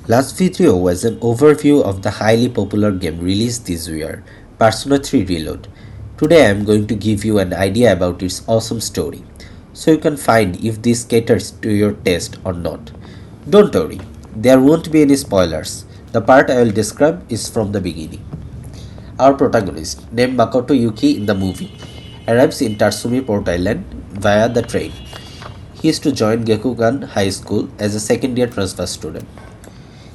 Last video was an overview of the highly popular game released this year, Persona 3 Reload. Today I am going to give you an idea about its awesome story, so you can find if this caters to your taste or not. Don't worry, there won't be any spoilers. The part I will describe is from the beginning. Our protagonist, named Makoto Yuki in the movie, arrives in Tatsumi Port Island via the train. He is to join Gekugan High School as a second year transfer student.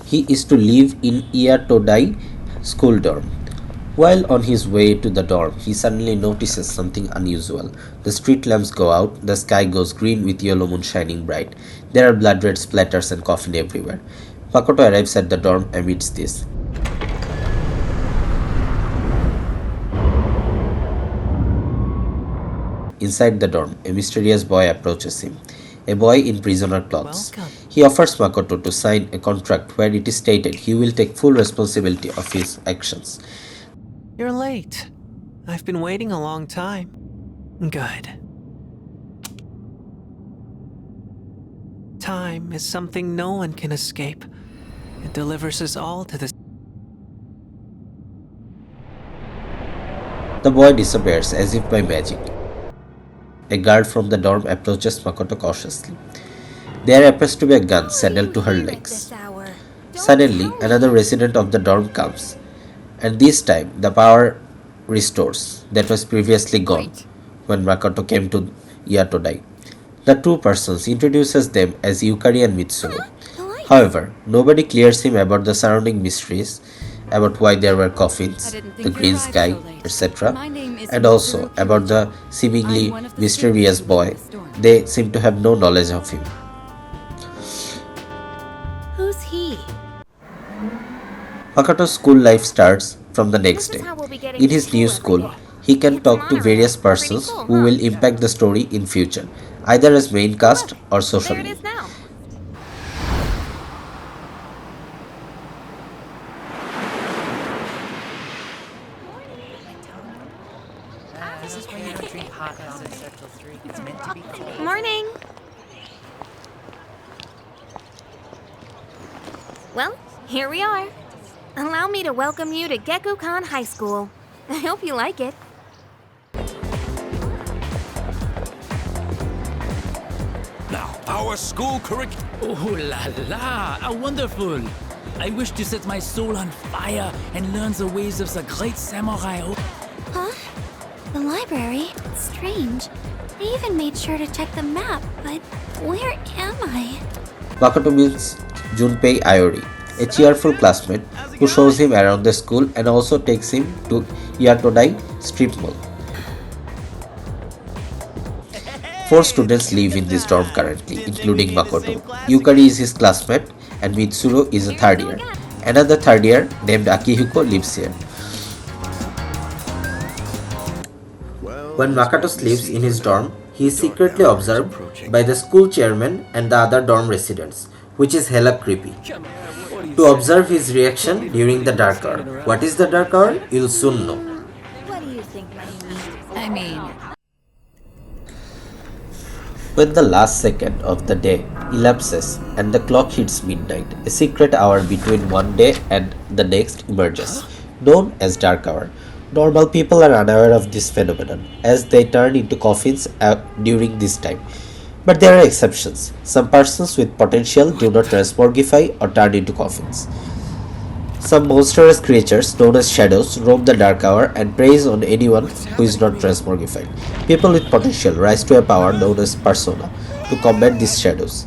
He is to live in Iatodai school dorm. While on his way to the dorm, he suddenly notices something unusual. The street lamps go out, the sky goes green with yellow moon shining bright. There are blood red splatters and coffin everywhere. Makoto arrives at the dorm amidst this. Inside the dorm, a mysterious boy approaches him. A boy in prisoner clothes. Welcome. He offers Makoto to sign a contract where it is stated he will take full responsibility of his actions. You're late. I've been waiting a long time. Good. Time is something no one can escape. It delivers us all to the... The boy disappears as if by magic. A guard from the dorm approaches Makoto cautiously. There appears to be a gun saddled to her legs. Suddenly, another resident of the dorm comes, and this time the power restores that was previously gone when Makoto came to Yatodai. The two persons introduces them as Yukari and Mitsuru. However, nobody clears him about the surrounding mysteries, about why there were coffins, the green sky, etc., and also about the seemingly mysterious boy. They seem to have no knowledge of him. Who's he? Makoto's school life starts from the next day. In his new school, he can talk to various persons who will impact the story in future, either as main cast or There it socially. is now. This is where you don't drink hot dogs in Circle 3. It's meant to be cold. Morning. Well, here we are. Allow me to welcome you to Gekukan High School. I hope you like it. Now, our school curriculum. Oh la la, how wonderful! I wish to set my soul on fire and learn the ways of the great samurai. Huh? The library? Strange. I even made sure to check the map, but where am I? Makoto meets Junpei Iori, a cheerful classmate who shows him around the school and also takes him to Yatodai Strip Mall. Four students live in this dorm currently, including Makoto. Yukari is his classmate and Mitsuru is a third year. Another third year named Akihiko lives here. When Makoto sleeps in his dorm, he is secretly observed by the school chairman and the other dorm residents, which is hella creepy. To observe his reaction during the dark hour. What is the dark hour? You'll soon know. What do you think, I mean, When the last second of the day elapses and the clock hits midnight, a secret hour between one day and the next emerges, known as dark hour. Normal people are unaware of this phenomenon as they turn into coffins during this time. But there are exceptions. Some persons with potential do not transmogrify or turn into coffins. Some monstrous creatures known as shadows roam the dark hour and preys on anyone who is not transmogrified. People with potential rise to a power known as persona to combat these shadows.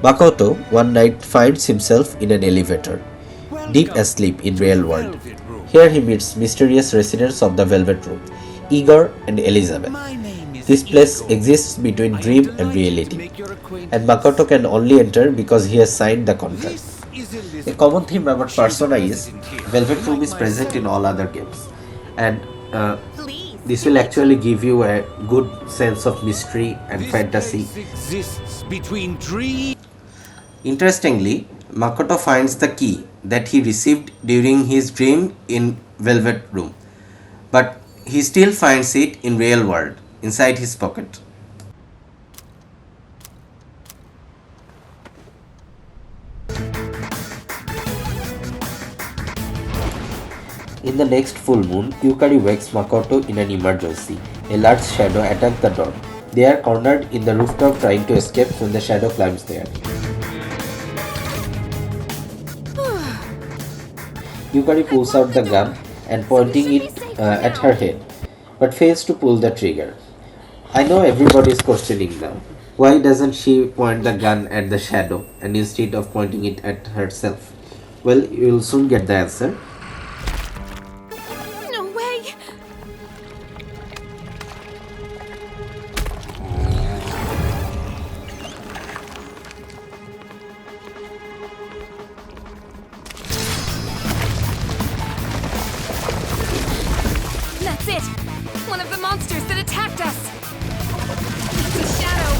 Makoto one night finds himself in an elevator, deep asleep in real world. Here he meets mysterious residents of the Velvet Room, Igor and Elizabeth. This place exists between dream and reality, and Makoto can only enter because he has signed the contract. A common theme about Persona is Velvet Room is present in all other games, and Please, This will actually give you a good sense of mystery and fantasy. This exists between dreams. Interestingly, Makoto finds the key that he received during his dream in Velvet Room, but he still finds it in real world inside his pocket. In the next full moon, Yukari wakes Makoto in an emergency. A large shadow attacks the door. They are cornered in the rooftop trying to escape when the shadow climbs there. Yukari pulls out the gun and pointing it at her head, but fails to pull the trigger. I know everybody is questioning now. Why doesn't she point the gun at the shadow and instead of pointing it at herself? Well, you'll soon get the answer. No way! That's it! One of the monsters that attacked us! It's a shadow!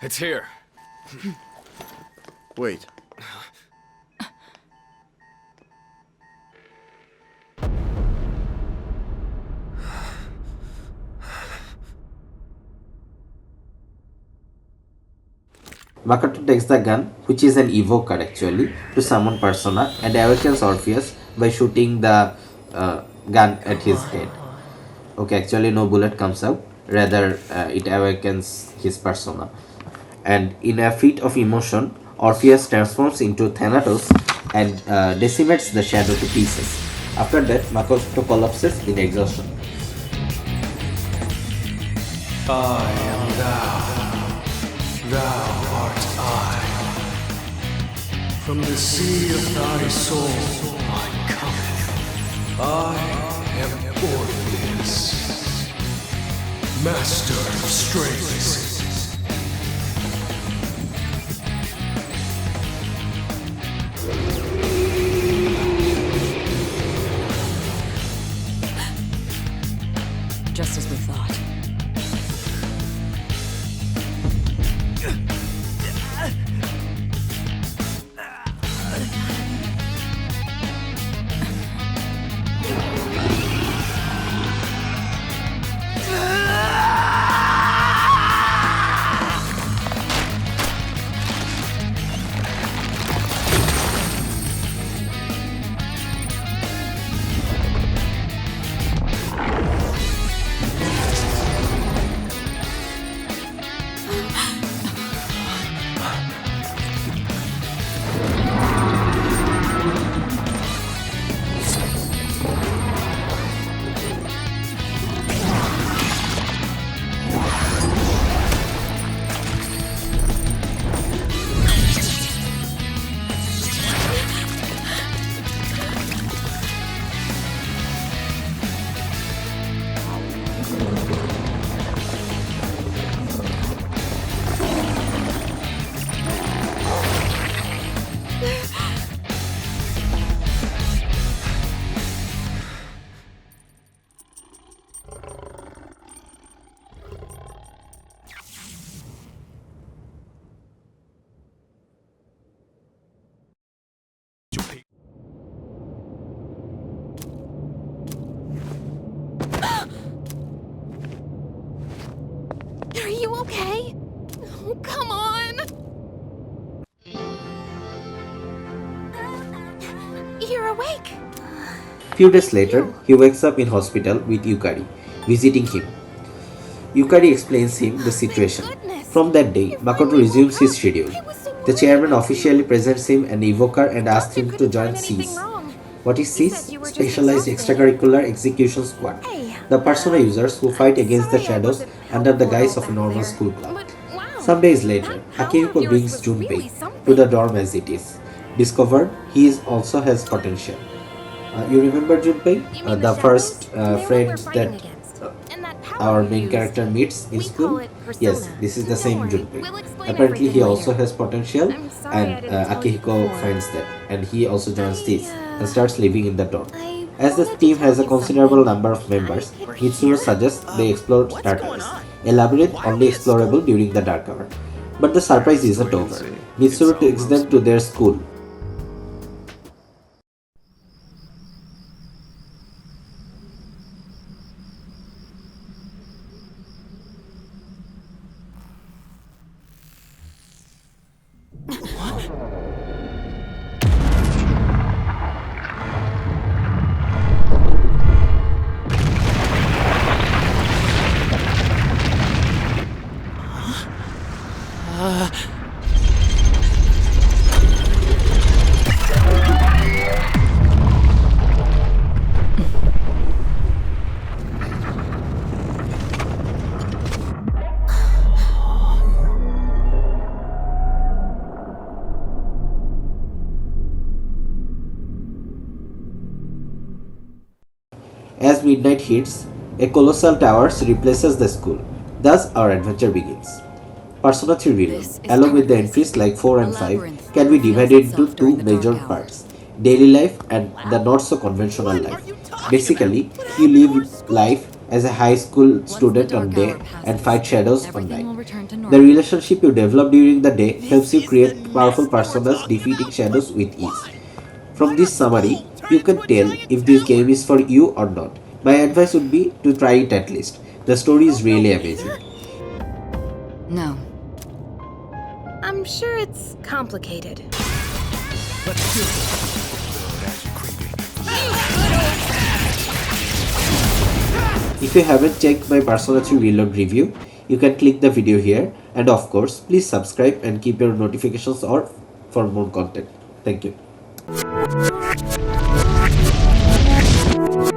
It's here. Wait. Makoto takes the gun, which is an evoker actually, to summon Persona and awakens Orpheus by shooting the gun at his head. Okay, actually no bullet comes out, rather it awakens his Persona. And in a feat of emotion, Orpheus transforms into Thanatos and decimates the shadow to pieces. After that, Makoto collapses in exhaustion. I am thou, thou art I. From the sea of thy soul I come. I am Orpheus, master of strings. Just as we thought. Are you okay? Oh, come on! You're awake! Few days later, he wakes up in hospital with Yukari, visiting him. Yukari explains him the situation. From that day, Makoto resumes his schedule. The chairman officially presents him an evoker and asks him to join SEAS. What is SEAS? Specialized Extracurricular Execution Squad. The Persona users who fight against the shadows under the guise of a normal school club. But wow. Some days later, that Akihiko power of brings yours was Junpei really to something. the dorm as it is. Discovered he also has potential. You remember Junpei? You mean The shadows? first They're what friend we're fighting that against. And that power our you main used, character meets in we school? call it persona. Yes, this is the Don't same worry, Junpei. we'll explain Apparently, he everything also later. has potential, I'm sorry I and didn't tell you Akihiko before. finds that, and he also joins I, this and starts living in the dorm. I As the wanted to team tell has a you considerable something. number of members, I- Mitsuru suggests they explore Tartarus, a labyrinth only explorable during the dark hour. But the surprise isn't over. Mitsuru takes them to their school. As midnight hits, a colossal tower replaces the school. Thus, our adventure begins. Persona 3 Reload, This is along with the Tartarus, entries like 4 and a 5, labyrinth can that be reveals divided into itself two during the major dark hour. parts: daily life and the not so conventional life. Basically, you live life as a high school Once the student on dark day hour passes, and fight shadows on everything will night. return to The normal. relationship you develop during the day helps you create powerful personas defeating shadows with ease. From this summary, you can tell if this game is for you or not. My advice would be to try it at least. The story is really amazing. No. I'm sure it's complicated. If you haven't checked my Persona 3 Reload review, you can click the video here, and of course, please subscribe and keep your notifications on for more content. Thank you.